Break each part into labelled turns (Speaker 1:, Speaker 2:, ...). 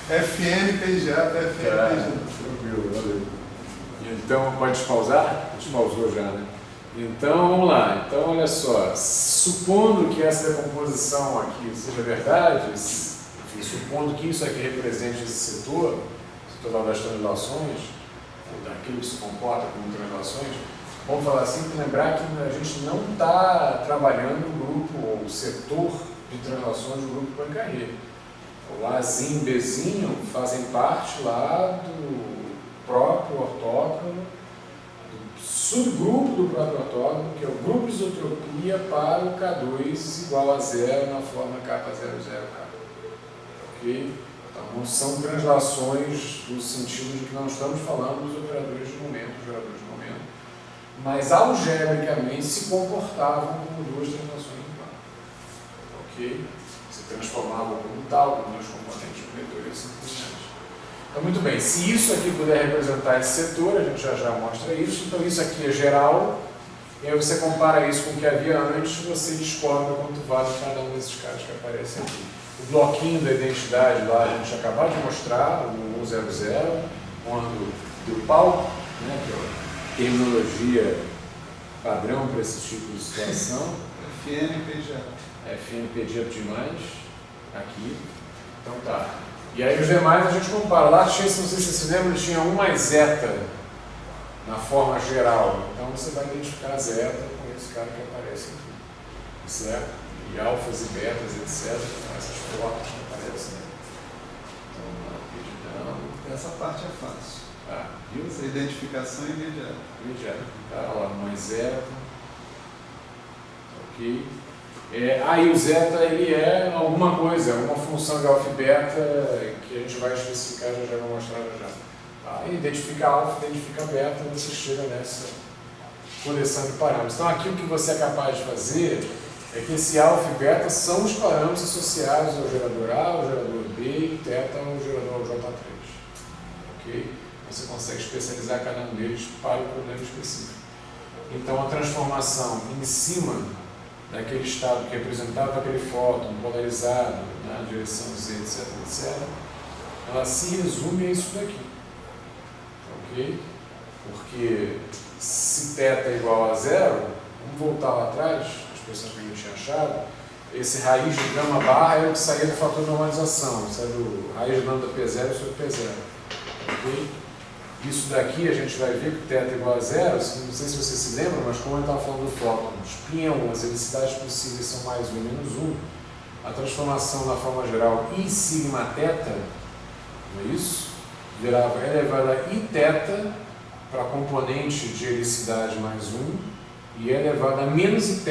Speaker 1: FN, PJ, FN,
Speaker 2: Tranquilo, valeu. Então, pode pausar? A gente pausou já, né? Então, vamos lá. Então, olha só. Supondo que essa decomposição aqui seja verdade, enfim, supondo que isso aqui represente esse setor das translações, daquilo que se comporta como translações, vamos falar assim, lembrar que a gente não está trabalhando no grupo, ou setor de translações do grupo Poincaré. O Azinho e Bzinho fazem parte lá do próprio ortógono, do subgrupo do próprio ortógono, que é o grupo de isotropia para o K2 igual a zero na forma K00K. Ok? Então, são translações no sentido de que não estamos falando dos operadores de momento, geradores de momento, mas algebricamente se comportavam como duas translações em plano. Ok? Se transformavam como tal, como dois componentes de um vetor e assim por diante. Então, muito bem, se isso aqui puder representar esse setor, a gente já mostra isso, então isso aqui é geral, e aí você compara isso com o que havia antes, você descobre quanto vale cada um desses caras que aparecem aqui. O bloquinho da identidade lá, a gente acabou de mostrar, o 100, quando deu pau, né, que é a terminologia padrão para esse tipo de situação.
Speaker 1: FNPG.
Speaker 2: FNPG demais, aqui. Então tá. E aí os demais a gente compara. Lá tinha, não sei se você se lembra, tinha 1 mais zeta na forma geral. Então você vai identificar a zeta com esse cara que aparece aqui. Certo? E alfas e betas, etc. Então essas formas que aparecem. Então, rapidão.
Speaker 1: Essa parte é fácil.
Speaker 2: Viu?
Speaker 1: Essa identificação é imediata.
Speaker 2: Imediata. Tá lá, 1 mais zeta. Ok. E o zeta ele é alguma coisa, uma função de alfa e beta que a gente vai especificar, já vou mostrar já. Tá? Identifica alfa, identifica beta, você chega nessa coleção de parâmetros. Então aqui o que você é capaz de fazer é que esse alfa e beta são os parâmetros associados ao gerador A, ao gerador B e θ ao gerador J3. Ok? Você consegue especializar cada um deles para o problema específico. Então a transformação em cima daquele estado que representava aquele fóton polarizado na direção Z, etc, etc, ela se resume a isso daqui. Ok? Porque se θ é igual a zero, vamos voltar lá atrás, a expressão que a gente tinha achado, esse raiz de gama barra é o que saía do fator de normalização, sai do raiz de lambda P0 sobre P0. Ok? Isso daqui a gente vai ver que θ é igual a zero, não sei se você se lembra, mas como eu estava falando do fóton, os as helicidades possíveis são mais 1 e menos 1, a transformação na forma geral I sigma θ, não é isso? Virava elevado a Iθ para a componente de helicidade mais 1 e elevado a menos Iθ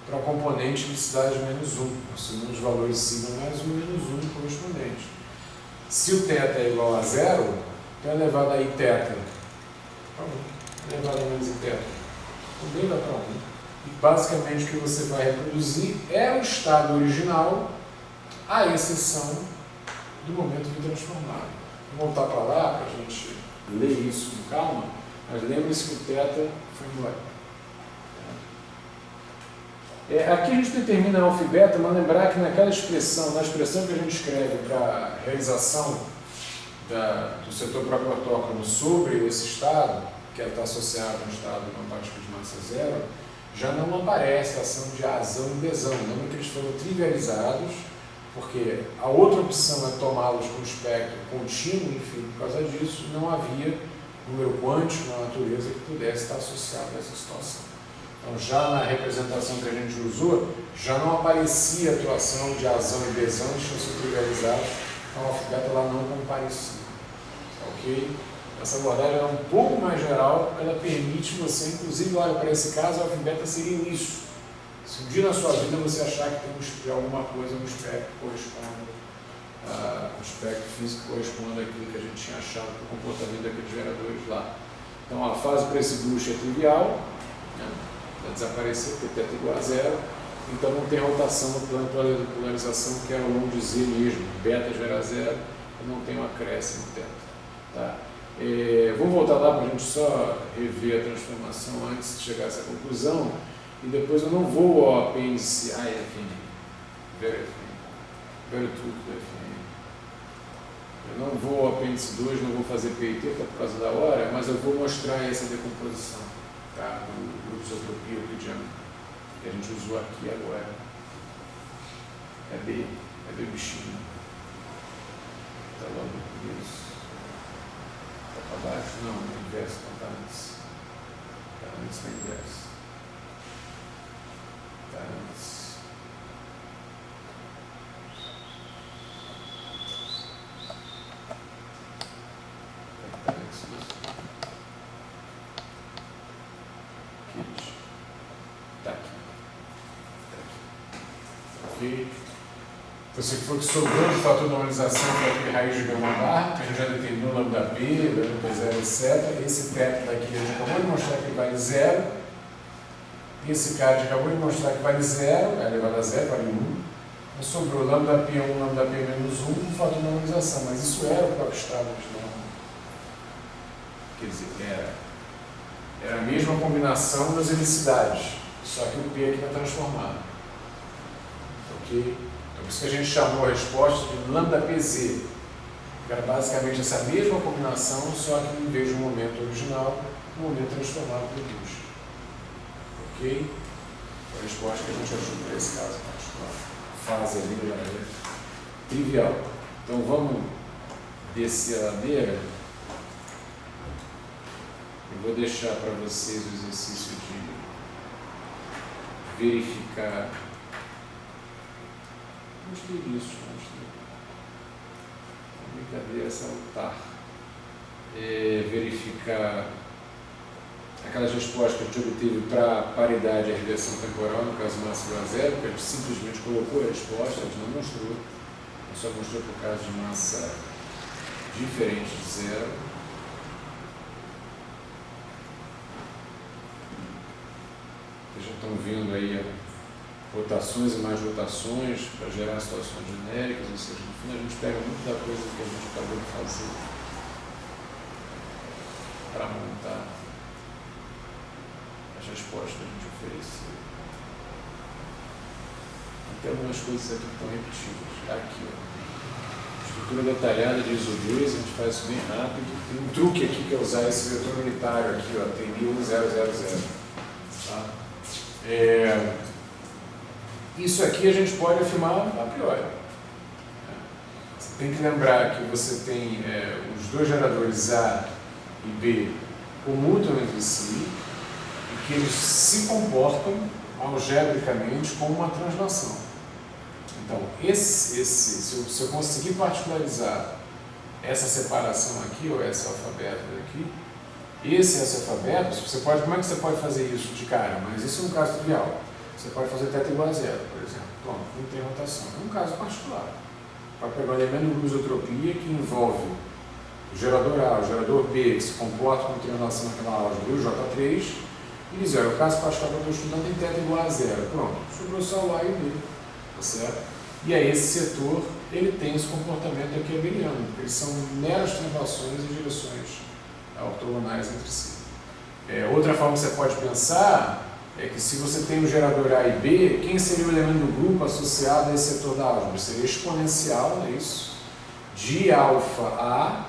Speaker 2: para a componente de helicidade menos 1, assumindo os valores sigma mais 1 e menos 1 correspondentes. Se o θ é igual a zero, então elevado a Iθ para 1, elevado a menos Iθ também vai para 1. E basicamente o que você vai reproduzir é o estado original, à exceção do momento de transformado. Vou voltar para lá para a gente ler isso com calma, mas lembre-se que o θ foi embora. Aqui a gente determina alfa e beta, mas lembrar que naquela expressão, na expressão que a gente escreve para a realização do setor próprio ortógono sobre esse estado, que está associado a um estado com uma partícula de massa zero, já não aparece a ação de azão e besão. Lembra que eles foram trivializados, porque a outra opção é tomá-los com espectro contínuo, enfim, por causa disso não havia número quântico na natureza que pudesse estar associado a essa situação. Então, já na representação que a gente usou, já não aparecia a atuação de azão e besão, eles tinham sido trivializados, então a alfa-beta lá não comparecia. Ok? Essa abordagem é um pouco mais geral, ela permite você, inclusive, olha, para esse caso, a alfa-beta seria isso. Se um dia na sua vida você achar que tem alguma coisa, um espectro que corresponda, um espectro físico que corresponda àquilo que a gente tinha achado para o comportamento daqueles geradores lá. Então, a fase para esse bruxo é trivial, né? Vai desaparecer, porque θ é igual a zero, então não tem rotação no plano de polarização, que é ao longo de Z mesmo, beta gera zero, e não tem um acréscimo θ. Tá? Vamos voltar lá para a gente só rever a transformação antes de chegar a essa conclusão, e depois eu não vou ao apêndice AFN, very tudo do FN. vou ao apêndice 2, não vou fazer PIT por causa da hora, mas eu vou mostrar essa decomposição, tá? Do grupo isotropia euclidiana, que a gente usou aqui agora. É B bichinho. Tá logo isso. Tá para baixo? Não, no inverso, não tá antes. Tá antes no inverso. Tá antes. Tá aqui. Ok. Então, se for que sobrou de fator de normalização, foi aquele raiz de gama bar, que a gente já determinou o lambda P, lambda P0, etc. Esse teto daqui a gente acabou de mostrar que vale 0. Esse cara a gente acabou de mostrar que vale 0, é elevado a 0, vale 1. Então, sobrou lambda P1, lambda P menos 1, com fator de normalização. Mas isso era o próprio estado de norma. Quer dizer, era a mesma combinação das helicidades, só que o P aqui está transformado. Ok? Então, por isso que a gente chamou a resposta de lambda PZ, que era basicamente essa mesma combinação, só que em vez de um momento original, um momento transformado por luz. Ok? A resposta que a gente achou para esse caso particular. Fase ali, galera. Trivial. Então vamos descer a ladeira. Eu vou deixar para vocês o exercício de verificar. Gostei disso, gostei. Brincadeira salutar. Verificar aquelas respostas que a gente obteve para paridade e reversão temporal, no caso massa igual a zero, que a gente simplesmente colocou a resposta, a gente não mostrou. A gente só mostrou para o caso de massa diferente de zero. Vocês já estão vendo aí rotações e mais rotações para gerar situações genéricas, ou seja, no fim a gente pega muito da coisa que a gente acabou de fazer para montar as respostas que a gente ofereceu. Tem algumas coisas aqui que estão repetidas. Aqui, ó. Estrutura detalhada de ISO 2, a gente faz isso bem rápido. Tem um truque aqui que é usar esse vetor unitário aqui, ó, tem 1000. Tá? Isso aqui a gente pode afirmar a priori. Você tem que lembrar que você tem os dois geradores A e B comutam entre si e que eles se comportam algebricamente como uma translação. Então, se eu conseguir particularizar essa separação aqui, ou esse alfabeto aqui, esse alfabeto, como é que você pode fazer isso de cara? Mas isso é um caso trivial. Você pode fazer θ igual a zero, por exemplo. Pronto, não tem rotação. É um caso particular. Para pegar um elemento de isotropia que envolve o gerador A, o gerador B, que se comporta como triangulação naquela álgebra, e o J3, e dizer, o caso particular que eu estou estudando tem θ igual a zero. Pronto, sobrou só o A e o B. Tá certo? E aí esse setor, ele tem esse comportamento aqui abeliano, porque eles são meras translações em direções ortogonais entre si. Outra forma que você pode pensar é que se você tem o gerador A e B, quem seria o elemento do grupo associado a esse setor da álgebra? Seria exponencial, não é isso? De alfa A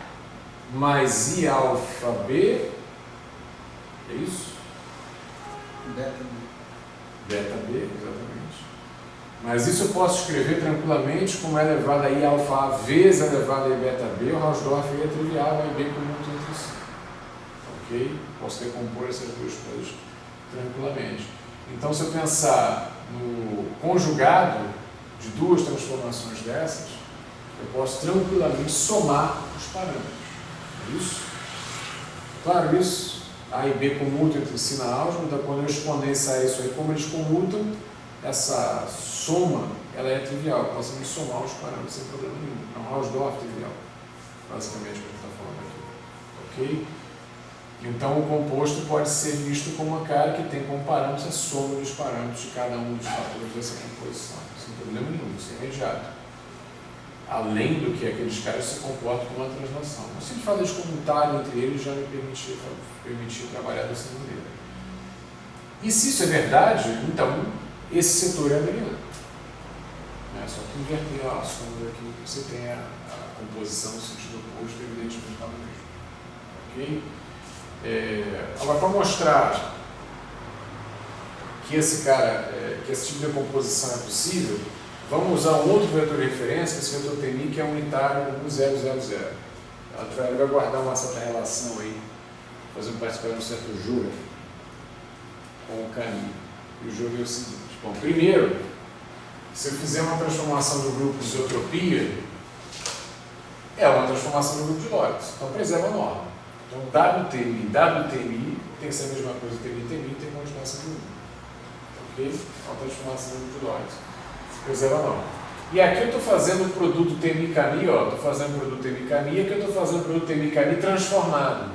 Speaker 2: mais I alfa B, é isso?
Speaker 1: Beta B.
Speaker 2: Beta B, exatamente. Mas isso eu posso escrever tranquilamente como é elevado a I alfa A vezes elevado a I beta B, o Hausdorff é trivial, A e B comutam entre si. Ok? Posso decompor essas duas coisas tranquilamente. Então, se eu pensar no conjugado de duas transformações dessas, eu posso tranquilamente somar os parâmetros. É isso? Claro, isso, A e B comutam entre si na álgebra, então quando eu exponenciar isso aí, como eles comutam, essa soma, ela é trivial, eu posso somar os parâmetros sem problema nenhum. É um Hausdorff trivial, basicamente, o que a gente está falando aqui. Ok? Então, o composto pode ser visto como uma cara que tem como parâmetros a soma dos parâmetros de cada um dos fatores dessa composição, sem problema nenhum, isso é imediato. Além do que aqueles caras se comportam como uma translação. Mas se a gente fala de comutário entre eles, já me permitir trabalhar dessa maneira. E se isso é verdade, então, esse setor é abeliano. Só que inverter a sombra aqui, você tem a composição no sentido oposto, evidentemente está no mesmo. Ok? Agora, para mostrar que esse tipo de composição é possível, vamos usar um outro vetor de referência, esse vetor TMI, que é unitário 1000. Ele vai guardar uma certa relação aí, fazendo participar de um certo jogo com o caminho. E o jogo é o seguinte: bom, primeiro, se eu fizer uma transformação do grupo de isotropia, é uma transformação do grupo de Lorentz, então preserva a norma. Então WTMI tem que ser a mesma coisa, TMI tem continuação do grupo. Ok? É uma transformação do grupo de Lorentz. Preserva a norma. E aqui eu estou fazendo o produto TMI-CAMI, estou fazendo o produto TMI-CAMI, aqui eu estou fazendo o produto TMI-CAMI transformado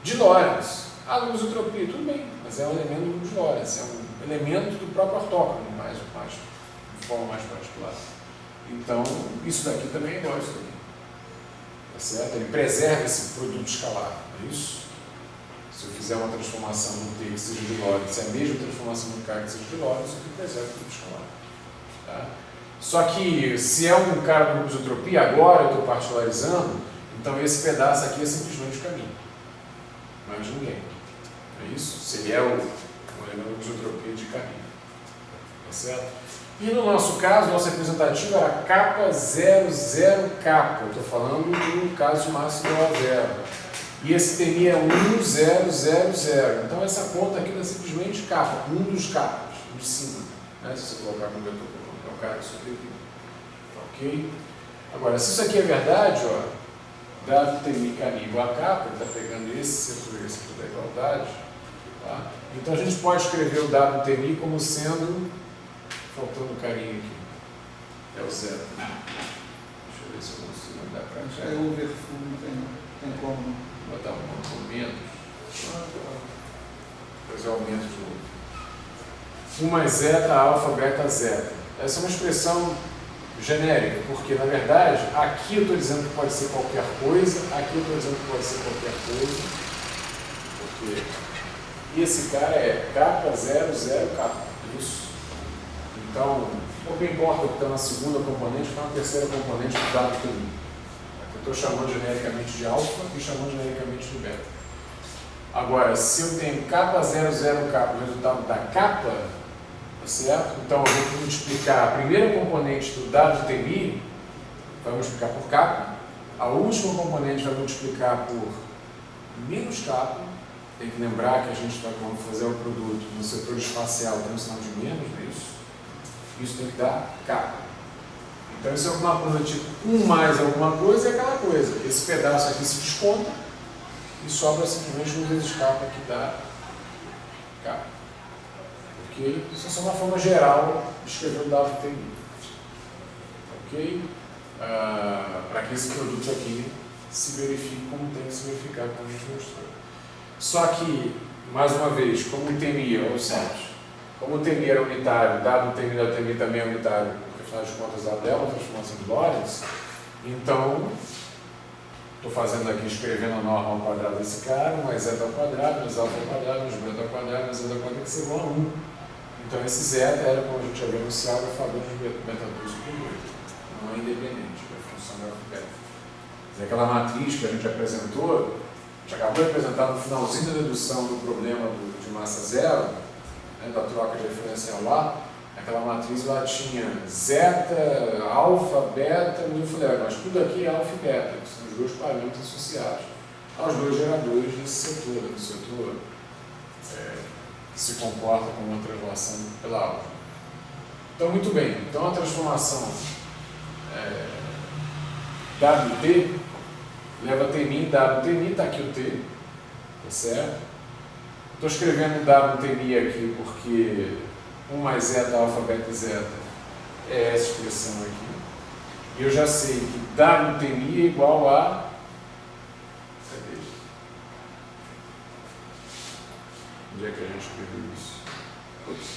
Speaker 2: de Lorentz. Isotropia, tudo bem, mas é um elemento do grupo de Lorentz, é um elemento do próprio ortógono, de forma mais particular. Então, isso daqui também é igual a isso aqui. Tá certo? Ele preserva esse produto escalar, não é isso? Se eu fizer uma transformação no T que seja de Lorentz, é a mesma transformação no K que seja de Lorentz, eu preservo o produto escalar. Tá? Só que, se é um cara do grupo de isotropia, agora eu estou particularizando, então esse pedaço aqui é simplesmente o caminho. Mais ninguém. Não é isso? Seria o elemento de isotropia de caminho. Tá certo? E no nosso caso, nosso representativo era K00K. Eu estou falando do caso de massa igual a zero. E esse TMI é 1000. Então essa conta aqui é simplesmente K, um dos capas, de cima. Né? Se você colocar como vetor, é o cara que sobrevive. Ok? Agora, se isso aqui é verdade, ó, dado TMI caminho igual a K, ele está pegando esse setor da igualdade. Tá? Então a gente pode escrever o dado TMI como sendo, faltando um carinho aqui, é o zero. Deixa eu ver se eu consigo mandar para cá.
Speaker 1: É o overfull, não tem como.
Speaker 2: Vou botar um menos. Depois eu aumento de novo. 1 mais zeta, alfa, beta, zeta. Essa é uma expressão genérica, porque na verdade aqui eu estou dizendo que pode ser qualquer coisa, aqui eu estou dizendo que pode ser qualquer coisa, porque esse cara é K00K, isso. Então, pouco importa o que está na segunda componente, está na terceira componente do dado TMI. Eu estou chamando genericamente de alfa e chamando genericamente de beta. Agora, se eu tenho K00K, o resultado da capa, tá certo? Então eu vou multiplicar a primeira componente do dado TMI, vai multiplicar por K, a última componente vai multiplicar por menos K. Tem que lembrar que a gente vai, quando fazer o produto no setor espacial, tem um sinal de menos, não é isso? Isso tem que dar K. Então isso é alguma coisa tipo 1 mais alguma coisa é aquela coisa. Esse pedaço aqui se desconta e sobra simplesmente 1 vezes K que dá K. Ok? Isso é só uma forma geral de escrever o dado TMI. Ok? Para que esse produto aqui se verifique como tem que se verificar, como a gente mostrou. Só que, mais uma vez, como o TMI, ou seja, como o TMI era unitário, dado o TMI da TMI também é unitário, porque afinal de contas dado é uma transformação de Lorentz, então estou fazendo aqui, escrevendo a norma ao quadrado desse cara, mais zeta ao quadrado, mais alfa ao quadrado, mais beta ao quadrado, mais zeta ao quadrado, que ser igual a 1. Então esse zeta era, como a gente havia anunciado, a favor de beta 2 sobre 8. Não é independente, é função da beta. Aquela matriz que a gente apresentou, a gente acabou de apresentar no finalzinho da dedução do problema de massa zero, né, da troca de referencial lá, aquela matriz lá tinha zeta, alfa, beta, e eu falei, mas tudo aqui é alfa e beta, que são os dois parâmetros associados aos dois geradores desse setor, do setor que se comporta como uma translação pela alfa. Então, muito bem, então a transformação WT leva TMI, WTMI, está aqui o T, tá certo? Estou escrevendo WTMI aqui porque 1 mais zeta, alfa, beta e zeta é essa expressão aqui. E eu já sei que WTMI é igual a... Cadê? Onde é que a gente escreveu isso? Ups.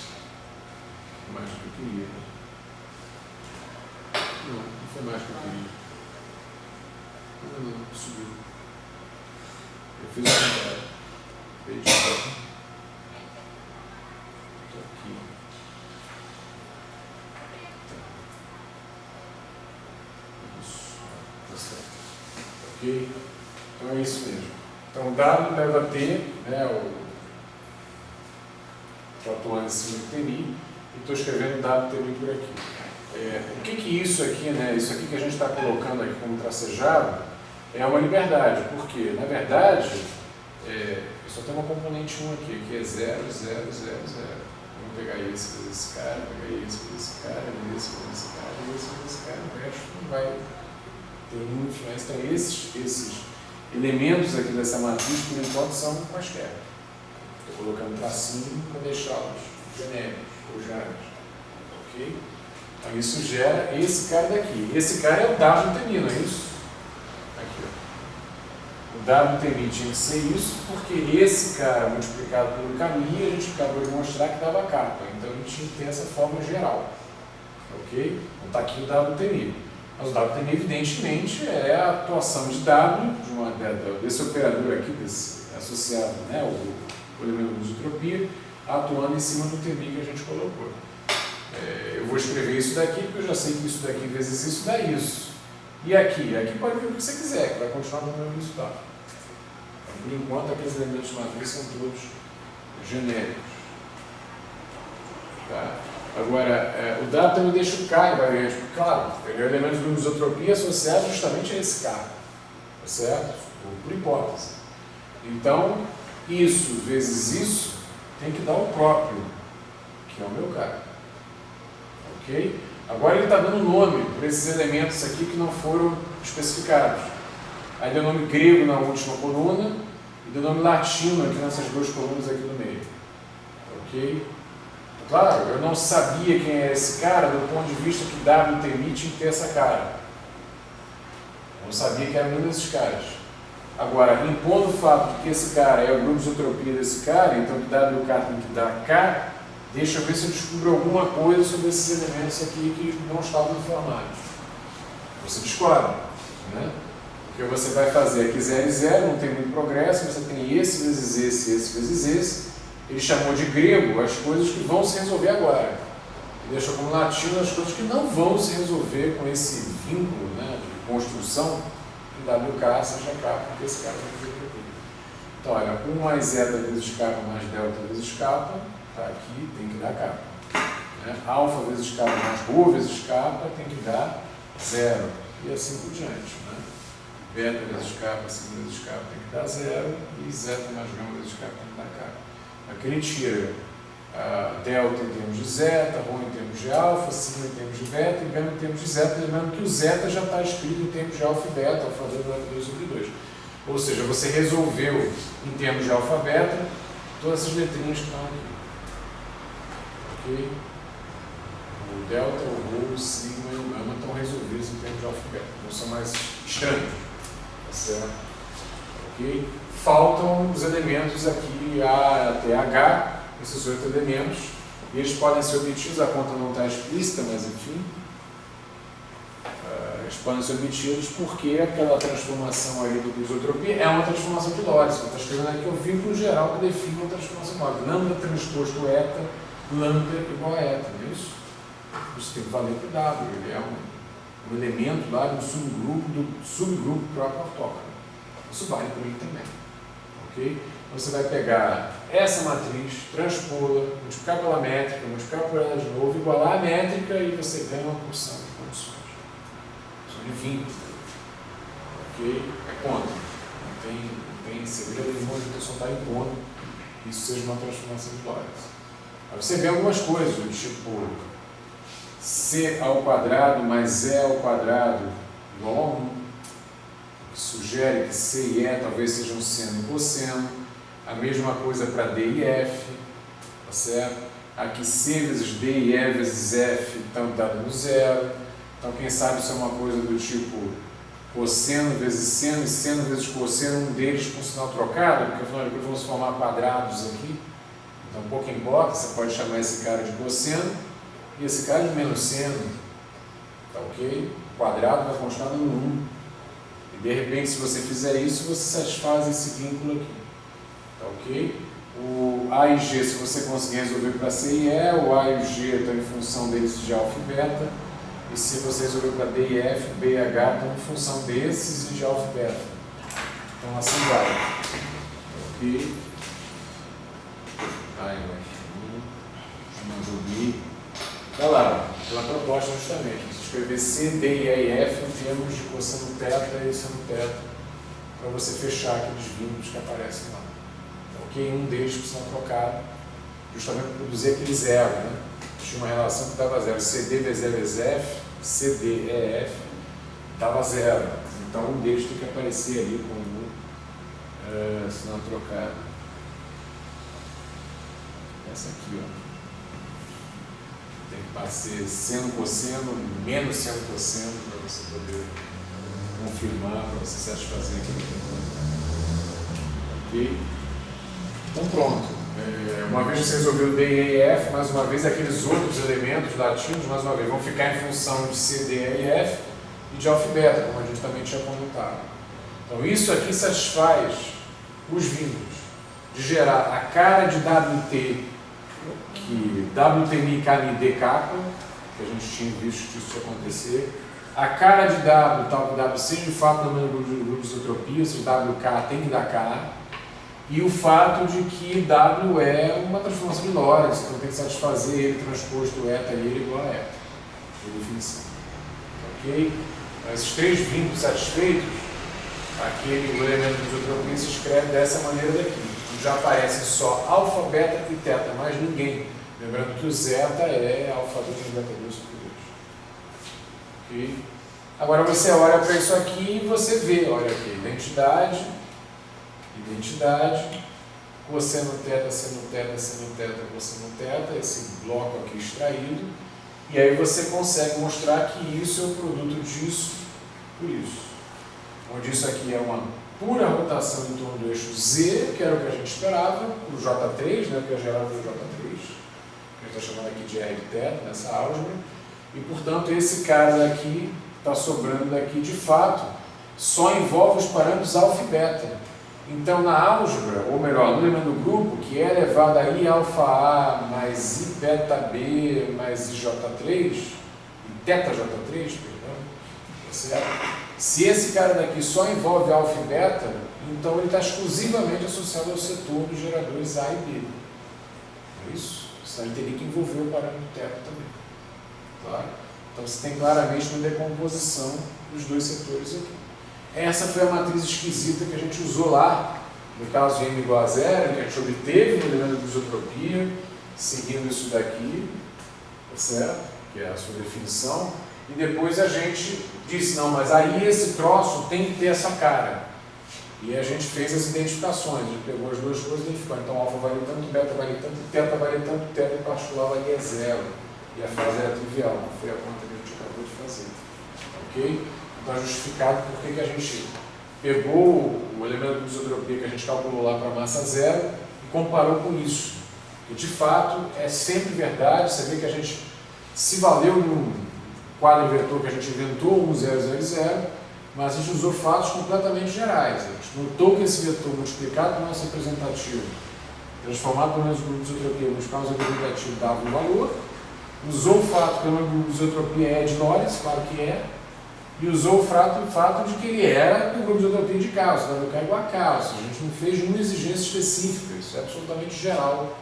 Speaker 2: Mais do que eu queria. Não foi mais do que eu queria. Não, subiu. Eu fiz o contrário. Estou aqui. Isso. Tá certo? Ok? Então é isso mesmo. Então, W leva a T, né, estou atuando em cima do TMI, e estou escrevendo WTMI por aqui. O que isso aqui, né, isso aqui que a gente está colocando aqui como tracejado, é uma liberdade, porque, na verdade, eu só tenho uma componente 1 aqui, que é 0, 0, 0, 0. Vamos pegar esse, fazer esse cara, pegar esse, fazer esse cara, esse, fazer esse cara, esse, fazer esse cara, o resto não vai ter nenhuma influência. Então, esses elementos aqui dessa matriz, por enquanto, são quaisquer. Estou colocando tracinho para deixá-los genéricos ou gerais. Ok? Então, isso gera esse cara daqui. Esse cara é o WTMI, não é isso? Aqui, ó. O WTMI tinha que ser isso, porque esse cara multiplicado pelo caminho, a gente acabou de mostrar que dava capa. Então, a gente tinha que ter essa forma geral. Ok? Então, está aqui o WTMI. Mas o WTMI, evidentemente, é a atuação de W, desse operador aqui, desse associado, né, o elemento de isotropia, atuando em cima do TMI que a gente colocou. Eu vou escrever isso daqui, porque eu já sei que isso daqui vezes isso dá isso. E aqui? Aqui pode vir o que você quiser, que vai continuar dando o mesmo resultado. Por enquanto, aqueles elementos de matriz são todos genéricos. Tá? Agora, o W também deixa o K invariante, porque, claro, ele é um elemento de isotropia associado justamente a esse K. Tá certo? Por hipótese. Então, isso vezes isso tem que dar o próprio, que é o meu K. Ok? Agora ele está dando nome para esses elementos aqui que não foram especificados. Aí deu nome grego na última coluna e deu nome latino aqui nessas duas colunas aqui no meio. Ok? Claro, eu não sabia quem era esse cara do ponto de vista que WTMI tinha que ter essa cara. Eu não sabia que era um desses caras. Agora, impondo o fato de que esse cara é o grupo de isotropia desse cara, então que WK tem que dar K, deixa eu ver se eu descubro alguma coisa sobre esses elementos aqui que não estavam informados. Você descobre, né? Porque você vai fazer aqui 0 e 0, não tem muito progresso, você tem esse vezes esse vezes esse. Ele chamou de grego as coisas que vão se resolver agora. Ele deixou como latino as coisas que não vão se resolver com esse vínculo, né, de construção em WK seja K, porque esse cara vai fazer aqui. Então, olha, 1 mais zeta vezes kappa mais delta vezes kappa, está aqui, tem que dar kappa. Né? Alfa vezes kappa mais rho vezes kappa tem que dar 0. E assim por diante. Né? Beta vezes kappa, sigma vezes kappa tem que dar 0. E zeta mais gama vezes kappa tem que dar kappa. Aqui ele tira delta em termos de zeta, rho em termos de alfa, sigma em termos de beta e gama em termos de zeta, lembrando que o zeta já está escrito em termos de alfa e beta, alfa 2 sobre 2. Ou seja, você resolveu em termos de alfa e beta todas essas letrinhas que estão aqui. Ok? O delta, o rho, o sigma e o gama estão resolvidos em termos de alfa e beta, não são mais estranhos. Tá certo? Ok? Faltam os elementos aqui A até H, esses 8 elementos, e eles podem ser obtidos, a conta não está explícita, mas enfim, eles podem ser obtidos porque aquela transformação ali do isotropia é uma transformação de Lorentz. Está escrevendo aqui o vínculo geral que define uma transformação de Lorentz. Lambda transposto eta, lambda igual a eta, não é isso? Isso tem que valer para o W, ele é um elemento lá de um subgrupo do subgrupo próprio ortógono. Isso vale para ele também. Okay? Você vai pegar essa matriz, transpô-la, multiplicar pela métrica, multiplicar por ela de novo, igualar a métrica e você ganha uma porção de condições. Sobre 20. Ok? É conta. Não tem segredo nenhum, a gente só está impondo que isso seja uma transformação de Lorentz. Aí você vê algumas coisas, do tipo C ao quadrado mais E ao quadrado igual a 1. Sugere que C e E talvez sejam seno e cosseno, a mesma coisa para D e F, tá certo? Aqui C vezes D e E vezes F estão dando 0, então quem sabe isso é uma coisa do tipo cosseno vezes seno e seno vezes cosseno, um deles com sinal trocado, porque afinal de contas vamos formar quadrados aqui, então pouco importa, você pode chamar esse cara de cosseno e esse cara de menos seno, tá ok? O quadrado vai continuar dando 1. E de repente, se você fizer isso, você satisfaz esse vínculo aqui. Tá ok? O A e G, se você conseguir resolver para C e E, o A e o G estão em função deles de alfa e beta. E se você resolveu para D e F, B e H estão em função desses e de alfa e beta. Então assim vai. Ok. Aí vai. Mandou B. Olha lá, pela proposta justamente. Você escrever C, D, E e F em termos de cosseno teta e seno teta, para você fechar aqueles vínculos que aparecem lá. Então, ok, um deles precisa ser trocado, justamente para produzir aquele zero, né? Tinha uma relação que dava zero. CD, V0, F, CD, E, F, dava zero. Então, um deles tem que aparecer ali como sinal trocado. Essa aqui, ó. Tem que passar seno, cosseno, menos seno, cosseno, para você poder confirmar, para você satisfazer aquilo. Ok? Então pronto. Uma vez que você resolveu D, E e F, mais uma vez aqueles outros elementos latinos, mais uma vez, vão ficar em função de C, D, E e F e de alfa e beta, como a gente também tinha comentado. Então isso aqui satisfaz os vínculos de gerar a cara de WT, que WTMI, KNI, DK, que a gente tinha visto isso acontecer, a cara de W, tal que W seja de fato no número de grupos de isotropia, ou seja, WK tem que dar K, e o fato de que W é uma transformação de Lorentz, então tem que satisfazer ele transposto eta e ele igual a eta, por definição. Ok? Então, esses três vínculos satisfeitos, o elemento de isotropia se escreve dessa maneira daqui. Já aparece só alfa, beta e teta, mais ninguém. Lembrando que o zeta é alfa 2 e beta 2 sobre 2. Ok? Agora você olha para isso aqui e você vê, olha aqui, identidade, cosseno teta, seno teta, seno teta, cosseno teta, esse bloco aqui extraído, e aí você consegue mostrar que isso é o produto disso por isso. Onde isso aqui é uma pura rotação em torno do eixo Z, que era o que a gente esperava, o J3, né, que é gerado pelo J3, que a gente está chamando aqui de R de teta, nessa álgebra, e portanto esse cara daqui, está sobrando daqui de fato, só envolve os parâmetros alfa e beta. Então na álgebra, ou melhor, no elemento do grupo, que é elevado a I alfa A mais I beta B mais IJ3, e teta J3, perdão, tá certo? Se esse cara daqui só envolve alfa e beta, então ele está exclusivamente associado ao setor dos geradores A e B. É isso? Senão ele teria que envolver o parâmetro teta também. Claro? Então você tem claramente uma decomposição dos dois setores aqui. Essa foi a matriz esquisita que a gente usou lá, no caso de M igual a zero, que a gente obteve no elemento de isotropia, seguindo isso daqui, tá certo? Que é a sua definição. E depois a gente disse, não, mas aí esse troço tem que ter essa cara. E a gente fez as identificações, a gente pegou as duas coisas e identificou. Então alfa vale tanto, beta vale tanto, teta vale tanto, teta em particular valia zero. E a frase era trivial, não foi a conta que a gente acabou de fazer. Ok? Então é justificado porque a gente pegou o elemento de isotropia que a gente calculou lá para a massa zero e comparou com isso. E de fato é sempre verdade, você vê que a gente se valeu num quadro invetor que a gente inventou, 1000, mas a gente usou fatos completamente gerais. A gente notou que esse vetor multiplicado por nosso representativo, transformado por menos grupo de isotropia nos casos representativos, dava um valor, usou o fato que o número de isotropia é de Lorentz, claro que é, e usou o fato de que ele era do grupo de isotropia de K, o WK igual a K, ou seja, a gente não fez nenhuma exigência específica, isso é absolutamente geral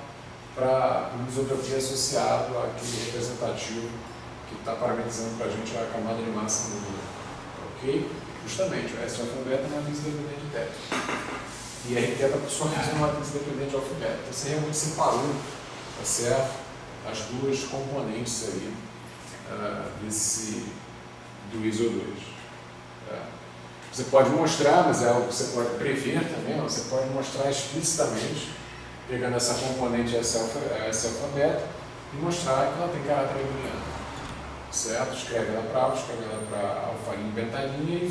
Speaker 2: para o grupo de isotropia associado àquele representativo que está parametrizando para a gente a camada de massa no grupo. Ok? Justamente, o S de alfa beta é uma matriz dependente de teta. E a R teta, por sua vez, é uma matriz dependente de alfa beta. Então você realmente separou, tá certo? As duas componentes aí do ISO2. Você pode mostrar, mas é algo que você pode prever também, você pode mostrar explicitamente, pegando essa componente S alfa beta, e mostrar que ela tem caráter abeliano. Certo? Escreve ela para alfa, escreve ela para alfarinha e betalinha e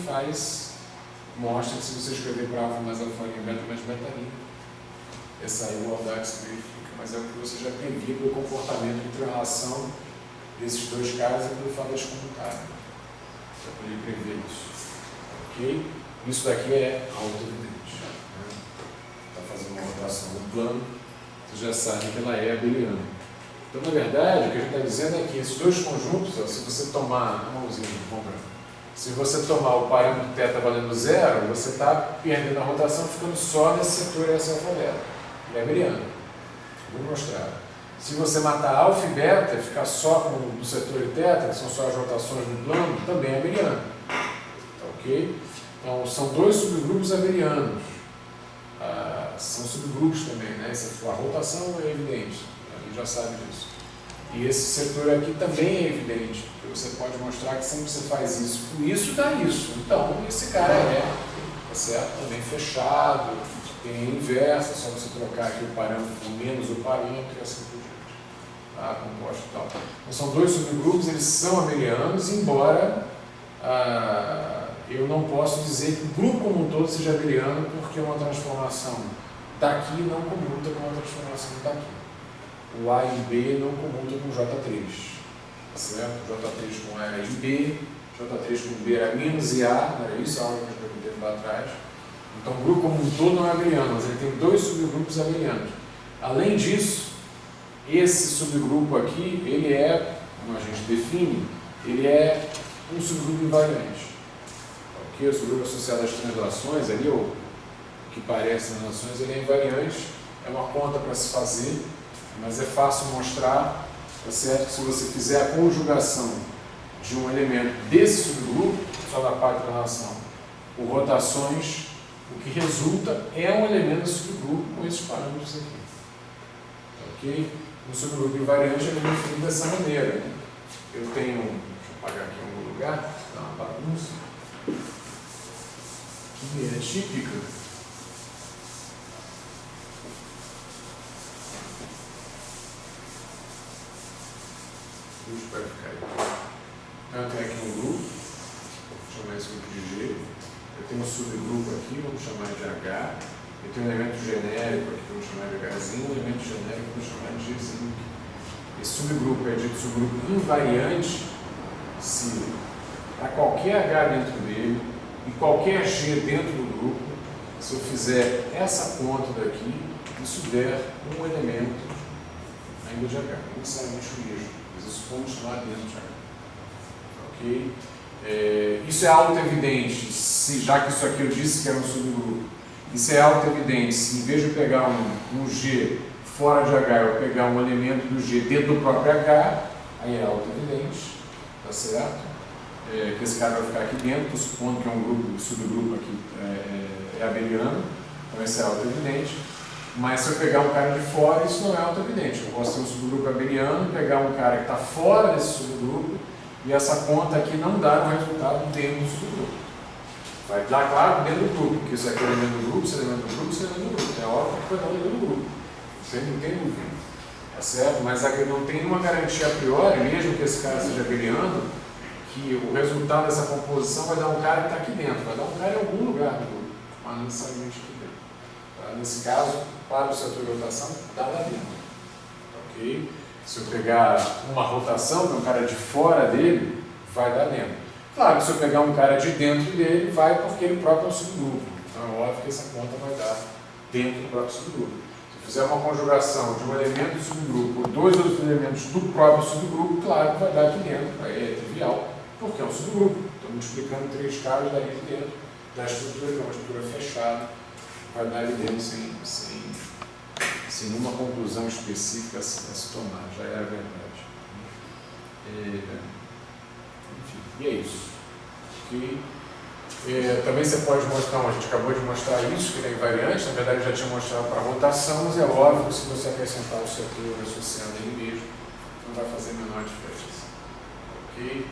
Speaker 2: mostra que se você escrever para alfa mais alfarinha e beta mais betalinha, essa igualdade se verifica, mas é o que você já previa pelo comportamento entre a relação desses dois caras e pelo fato das comutarem. Você poderia prever isso. Ok? Isso daqui é auto-evidente. Está fazendo uma rotação no plano, você já sabe que ela é abeliana. Então, na verdade, o que a gente está dizendo é que esses dois conjuntos, ó, se você tomar, se você tomar o parâmetro θ valendo zero, você está perdendo a rotação, ficando só nesse setor S alfa beta. Ele é abeliano. Vou mostrar. Se você matar alfa e beta, ficar só com o setor e θ, que são só as rotações do plano, também é abeliano. Tá ok? Então, são dois subgrupos abelianos. São subgrupos também, né? A rotação é evidente, a gente já sabe disso. E esse setor aqui também é evidente, porque você pode mostrar que sempre que você faz isso com isso, dá isso. Então, esse cara tá certo? Também fechado, tem a inversa, é só você trocar aqui o parâmetro por menos o parâmetro e assim por diante. Tá? Composto e tal. Então, são dois subgrupos, eles são abelianos, embora eu não posso dizer que o grupo como um todo seja abeliano, porque uma transformação daqui não comuta com uma transformação daqui. O A e B não comutam com J3, tá certo? J3 com A era IB, J3 com B era menos IA, não era isso? A aula que eu perguntei lá atrás. Então o grupo como um todo não é abeliano, mas ele tem dois subgrupos abelianos. Além disso, esse subgrupo aqui, ele é, como a gente define, ele é um subgrupo invariante. Ok? O subgrupo associado às translações ali, ou o que parece translações, ele é invariante, é uma conta para se fazer, mas é fácil mostrar, tá certo? Se você fizer a conjugação de um elemento desse subgrupo, só da parte da translação, por rotações, o que resulta é um elemento do subgrupo com esses parâmetros aqui. Ok? Um subgrupo invariante é definido dessa maneira. Né? Eu tenho, deixa eu apagar aqui em algum lugar, dá uma bagunça, que é típica. Vai ficar aí. Então eu tenho aqui um grupo, vou chamar esse grupo de G. Eu tenho um subgrupo aqui, vamos chamar de H. Eu tenho um elemento genérico aqui, vamos chamar de Hzinho, um elemento genérico, vamos chamar de Gzinho. Esse subgrupo é dito subgrupo invariante se para qualquer H dentro dele e qualquer G dentro do grupo, se eu fizer essa conta daqui, isso der um elemento ainda de H, não necessariamente o mesmo. Isso vamos chamar dentro de H. Ok? Isso é auto-evidente, já que isso aqui eu disse que era um subgrupo. Isso é auto-evidente se, em vez de eu pegar um G fora de H, eu pegar um elemento do G dentro do próprio H, aí é auto-evidente, tá certo? Que esse cara vai ficar aqui dentro, estou supondo que é um subgrupo aqui é abeliano, então esse é auto-evidente. Mas se eu pegar um cara de fora, isso não é auto-evidente. Eu posso ter um subgrupo abeliano, pegar um cara que está fora desse subgrupo, e essa conta aqui não dá um resultado dentro do subgrupo. Vai dar, claro, dentro do grupo, porque isso aqui é elemento do grupo, isso é elemento do grupo, isso é elemento do grupo. É óbvio que vai dar dentro do grupo. Isso aí não tem dúvida. Tá certo? Mas aqui não tem nenhuma garantia a priori, mesmo que esse cara seja abeliano, que o resultado dessa composição vai dar um cara que está aqui dentro. Vai dar um cara em algum lugar do grupo, mas não necessariamente aqui dentro. Tá? Nesse caso, para o setor de rotação, dá lá dentro. Ok? Se eu pegar uma rotação que é um cara de fora dele, vai dar dentro. Claro que se eu pegar um cara de dentro dele, vai porque ele próprio é um subgrupo. Então é óbvio que essa conta vai dar dentro do próprio subgrupo. Se eu fizer uma conjugação de um elemento do subgrupo por dois outros elementos do próprio subgrupo, claro que vai dar aqui dentro. Aí é trivial, porque é um subgrupo. Estou multiplicando três caras dali de dentro da estrutura, que é uma estrutura fechada, vai dar ali dentro sem nenhuma conclusão específica a se tomar, já é a verdade. Enfim, e é isso. Okay. Também você pode mostrar, a gente acabou de mostrar isso, que ele é invariante, na verdade eu já tinha mostrado para a rotação, mas é óbvio que se você acrescentar o setor associado a ele mesmo, não vai fazer a menor diferença. Ok?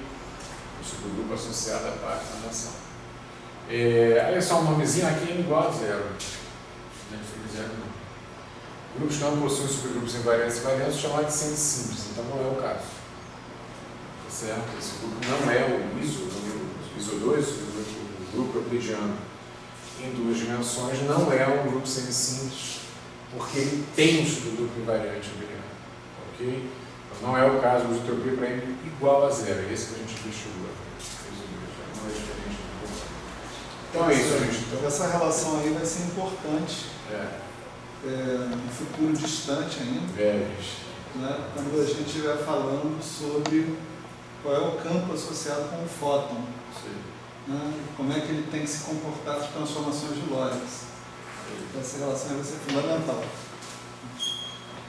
Speaker 2: O subgrupo associado à parte da nação. Olha só, um nomezinho aqui é igual a zero. Não é zero não. Grupos que não possuem subgrupos invariantes e variantes são chamados de simples, então não é o caso. Tá certo? Esse grupo não é o ISO 2, o grupo euclidiano em duas dimensões, não é um grupo semisimples, porque ele tem um subgrupo invariante abeliano. Ok? Então não é o caso do entropia para ele igual a zero, é esse que a gente investigou. Não é diferente do grupo. Então é isso, gente.
Speaker 1: Então, essa relação aí vai ser importante. No futuro distante ainda. né, quando a gente estiver falando sobre qual é o campo associado com o fóton, né, como é que ele tem que se comportar nas transformações de Lorentz. Essa relação vai ser fundamental.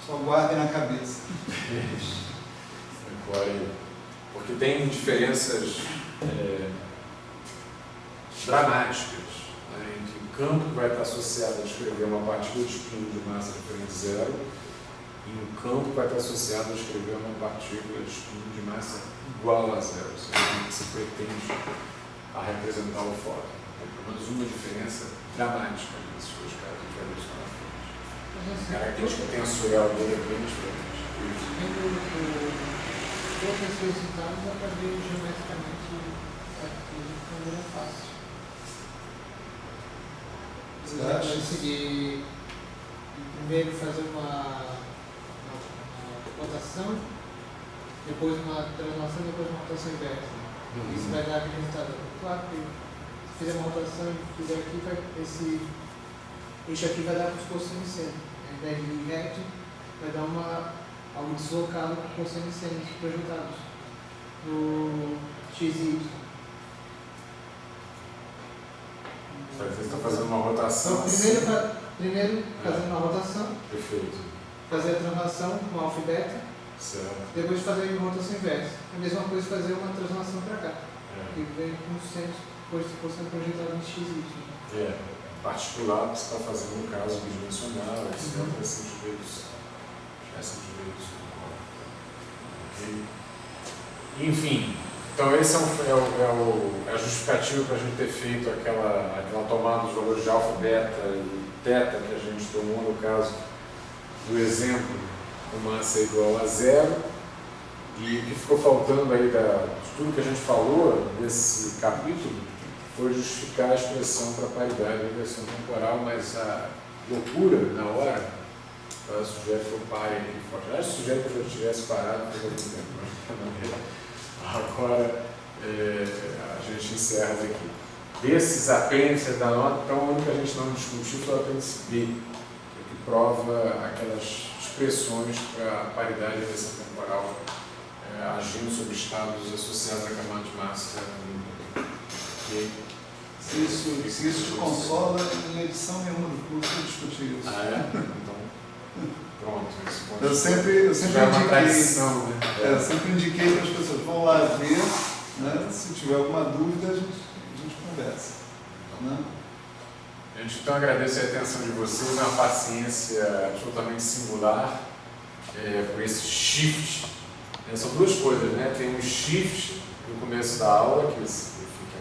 Speaker 1: Só guardem na cabeça.
Speaker 2: Porque tem diferenças dramáticas, né, entre o campo que vai estar associado a descrever uma partícula de spin de massa diferente de zero e o campo que vai estar associado a descrever uma partícula de spin de massa igual a zero, ou seja, que se pretende a representar o fóton. Tem pelo menos uma diferença dramática nesses dois casos, a gente vai ver isso na frente. A característica tensorial dele é bem diferente.
Speaker 3: Outros resultados dá para ver geometricamente de maneira fácil. Você vai conseguir primeiro fazer uma rotação, depois uma translação, depois uma rotação inversa. Isso vai dar aquele resultado. Claro que se fizer uma rotação e fizer aqui, esse eixo aqui vai dar para os cosseno e seno. Ao invés de ir reto, vai dar algo deslocado com cosseno e seno projetados no x e y.
Speaker 2: Você está fazendo uma rotação.
Speaker 3: Então, primeiro fazendo uma rotação.
Speaker 2: Perfeito.
Speaker 3: Fazer a translação com alfa e beta.
Speaker 2: Certo.
Speaker 3: Depois fazer uma rotação inversa. A mesma coisa fazer uma translação para cá. Que vem com os senos depois de cosseno projetado em x e y.
Speaker 2: Particular que você está fazendo no caso bidimensional, etc. Assim de ver isso. Assim de ver isso. Ok. Enfim, então esse é a justificativa para a gente ter feito aquela tomada dos valores de alfa, beta e teta que a gente tomou no caso do exemplo com massa igual a zero. E o que ficou faltando aí de tudo que a gente falou nesse capítulo foi justificar a expressão para paridade e inversão temporal, mas a loucura na hora ela sugere que eu pare aqui forte. Ela sugere que eu já tivesse parado por algum tempo. Agora a gente encerra aqui. Desses apêndices da nota, então o único que a gente não discutiu foi o apêndice B, que prova aquelas expressões para paridade e inversão temporal agindo sobre estados associados à camada de massa. Okay.
Speaker 1: Se isso te consola, em edição nenhuma do curso eu discuti isso.
Speaker 2: Então, pronto.
Speaker 1: Eu sempre indiquei,
Speaker 2: tradição, né?
Speaker 1: Eu sempre indiquei para as pessoas, vão lá ver, né? Se tiver alguma dúvida, a gente conversa. Né?
Speaker 2: Gente, então agradeço a atenção de vocês, uma paciência absolutamente singular por esse shift. São duas coisas, né? Tem um shift no começo da aula, que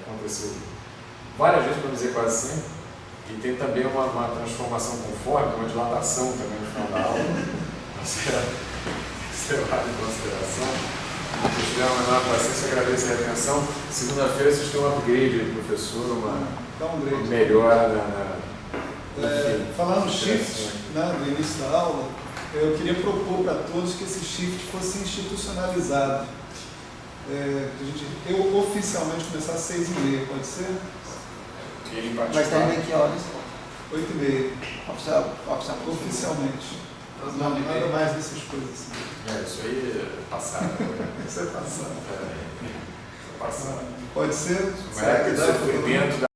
Speaker 2: aconteceu várias vezes, para não dizer quase sempre, e tem também uma transformação conforme, uma dilatação também no final da aula. Isso é levado em consideração. Se tiver uma menor paciência, agradeço a atenção. Segunda-feira vocês têm um upgrade aí, professor, uma melhora
Speaker 1: falando no shift, né, do início da aula, eu queria propor para todos que esse shift fosse institucionalizado. Eu oficialmente começar às 6h30, pode ser?
Speaker 4: Mas também que horas?
Speaker 1: 8h30.
Speaker 4: Oficialmente.
Speaker 1: Nada mais dessas coisas assim.
Speaker 2: Isso aí é passado.
Speaker 1: Isso é passado.
Speaker 2: Passado.
Speaker 1: Pode ser?
Speaker 2: Será que dá sofrimento